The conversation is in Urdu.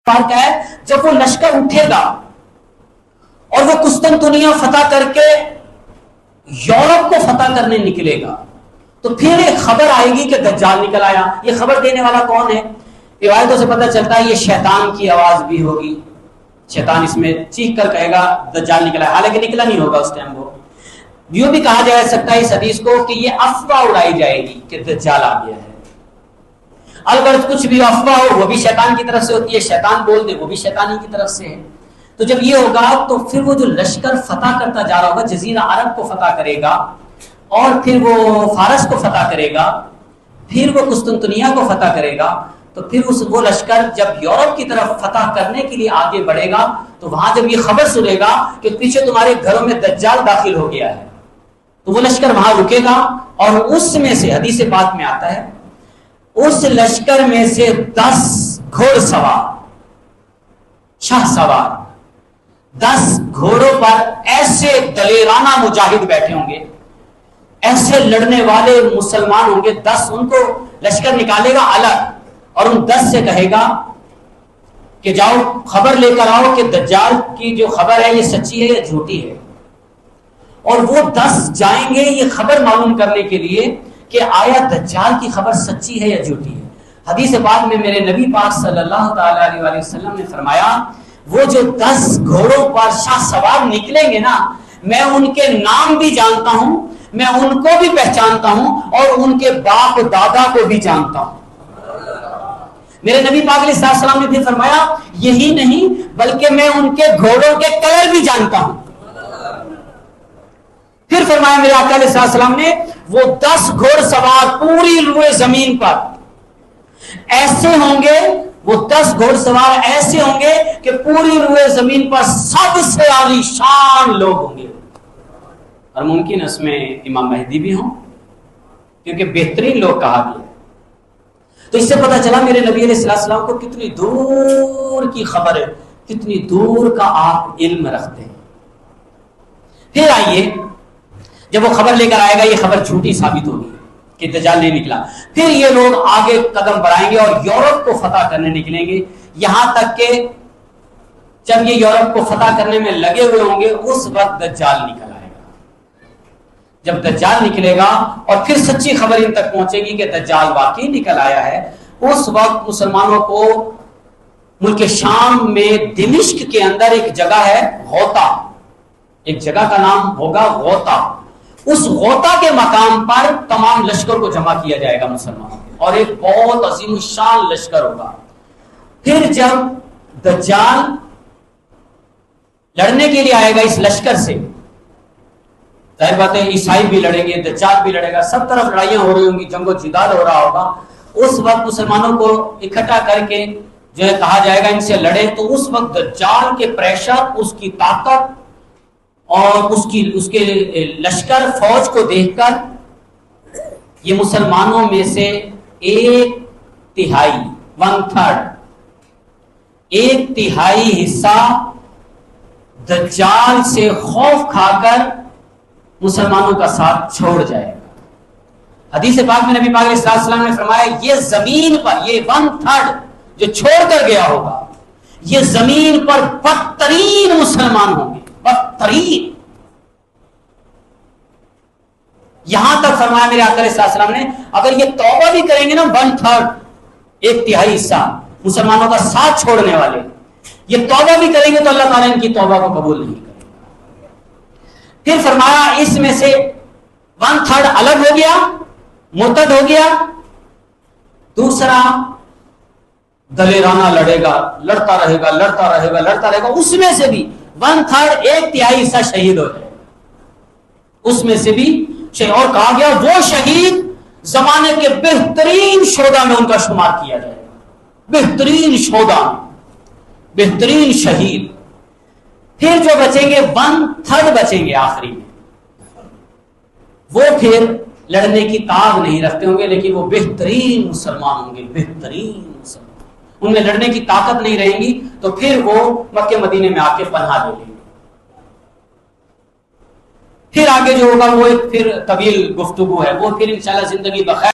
کیا ہے جب وہ لشکر اٹھے گا اور وہ قسطنطنیہ فتح کر کے یورپ کو فتح کرنے نکلے گا تو پھر ایک خبر آئے گی کہ دجال نکل آیا. یہ خبر دینے والا کون ہے؟ روایتوں سے پتہ چلتا ہے یہ شیطان کی آواز بھی ہوگی. شیطان اس میں چیخ کر کہے گا دجال نکلا ہے، حالانکہ نکلا نہیں ہوگا اس ٹائم. وہ یوں بھی کہا جا سکتا ہے اس حدیث کو کہ یہ افواہ اڑائی جائے گی کہ دجال آ گیا ہے. البتہ کچھ بھی افواہ ہو وہ بھی شیطان کی طرف سے ہوتی ہے، شیطان بول دے وہ بھی شیطانی کی طرف سے ہے. تو جب یہ ہوگا تو پھر وہ جو لشکر فتح کرتا جا رہا ہوگا جزیرہ عرب کو فتح کرے گا، اور پھر وہ فارس کو فتح کرے گا، پھر وہ قسطنطنیہ کو فتح کرے گا. تو پھر وہ لشکر جب یورپ کی طرف فتح کرنے کے لیے آگے بڑھے گا تو وہاں جب یہ خبر سنے گا کہ پیچھے تمہارے گھروں میں دجال داخل ہو گیا ہے تو وہ لشکر وہاں رکے گا، اور اس میں سے حدیث پاک میں آتا ہے اس لشکر میں سے 10 گھوڑ سوار شاہ سوار 10 گھوڑوں پر ایسے دلیرانہ مجاہد بیٹھے ہوں گے، ایسے لڑنے والے مسلمان ہوں گے. 10 ان کو لشکر نکالے گا الگ اور ان 10 سے کہے گا کہ جاؤ خبر لے کر آؤ کہ دجال کی جو خبر ہے یہ سچی ہے یا جھوٹی ہے. اور وہ 10 جائیں گے یہ خبر معلوم کرنے کے لیے کہ آیا دجال کی خبر سچی ہے یا جھوٹی ہے. حدیث پاک میں میرے نبی پاک صلی اللہ تعالی علیہ وسلم نے فرمایا وہ جو 10 گھوڑوں پر شاہ سوار نکلیں گے نا، میں ان کے نام بھی جانتا ہوں، میں ان کو بھی پہچانتا ہوں اور ان کے باپ دادا کو بھی جانتا ہوں. میرے نبی پاک علیہ السلام نے پھر فرمایا یہی نہیں بلکہ میں ان کے گھوڑوں کے کلر بھی جانتا ہوں. پھر فرمایا میرے آقا علیہ السلام نے وہ 10 گھوڑ سوار پوری روئے زمین پر ایسے ہوں گے، وہ 10 گھوڑ سوار ایسے ہوں گے کہ پوری روئے زمین پر سب سے عالی شان لوگ ہوں گے، اور ممکن اس میں امام مہدی بھی ہوں کیونکہ بہترین لوگ کہا گیا. تو اس سے پتہ چلا میرے نبی علیہ السلام کو کتنی دور کی خبر ہے، کتنی دور کا آپ علم رکھتے ہیں. پھر آئیے جب وہ خبر لے کر آئے گا یہ خبر جھوٹی ثابت ہوگی کہ دجال نہیں نکلا. پھر یہ لوگ آگے قدم بڑھائیں گے اور یورپ کو فتح کرنے نکلیں گے، یہاں تک کہ جب یہ یورپ کو فتح کرنے میں لگے ہوئے ہوں گے اس وقت دجال نکل آئے گا. جب دجال نکلے گا اور پھر سچی خبر ان تک پہنچے گی کہ دجال واقعی نکل آیا ہے، اس وقت مسلمانوں کو ملک شام میں دمشق کے اندر ایک جگہ ہے غوطہ، ایک جگہ کا نام ہوگا غوطہ. اس غوطہ کے مقام پر تمام لشکر کو جمع کیا جائے گا مسلمانوں اور ایک بہت عظیم الشان لشکر ہوگا. پھر جب دجال لڑنے کے لیے آئے گا اس لشکر سے، ظاہر بات ہے عیسائی بھی لڑیں گے، دجال بھی لڑے گا، سب طرف لڑائیاں ہو رہی ہوں گی، جنگ و جدال ہو رہا ہوگا. اس وقت مسلمانوں کو اکٹھا کر کے جو ہے کہا جائے گا ان سے لڑے. تو اس وقت دجال کے پریشر، اس کی طاقت اور اس کے لشکر فوج کو دیکھ کر یہ مسلمانوں میں سے 1/3 حصہ دجال سے خوف کھا کر مسلمانوں کا ساتھ چھوڑ جائے گا. حدیث پاک میں نبی پاک علیہ السلام نے فرمایا یہ زمین پر یہ 1/3 جو چھوڑ کر گیا ہوگا یہ زمین پر بدترین مسلمان ہوں گے، بدترین. یہاں تک فرمایا میرے آقا علیہ السلام نے اگر یہ توبہ بھی کریں گے نا 1/3 1/3 حصہ مسلمانوں کا ساتھ چھوڑنے والے یہ توبہ بھی کریں گے تو اللہ تعالیٰ ان کی توبہ کو قبول نہیں کرے. پھر فرمایا اس میں سے 1/3 الگ ہو گیا، مرتد ہو گیا، دوسرا دلیرانہ لڑے گا، لڑتا رہے گا لڑتا رہے گا لڑتا رہے گا. اس میں سے بھی 1/3 1/3 حصہ شہید ہو جائے، اس میں سے بھی شہید. اور کہا گیا وہ شہید زمانے کے بہترین شہداء میں ان کا شمار کیا جائے گا، بہترین شہداء، بہترین شہید. پھر جو بچیں گے 1/3 بچیں گے آخری میں، وہ پھر لڑنے کی طاقت نہیں رکھتے ہوں گے لیکن وہ بہترین مسلمان ہوں گے، بہترین مسلمان. ان میں لڑنے کی طاقت نہیں رہیں گی تو پھر وہ مکہ مدینے میں آ کے پناہ لے لیں گے. پھر آگے جو ہوگا وہ ایک پھر طویل گفتگو ہے، وہ پھر انشاءاللہ زندگی بخیر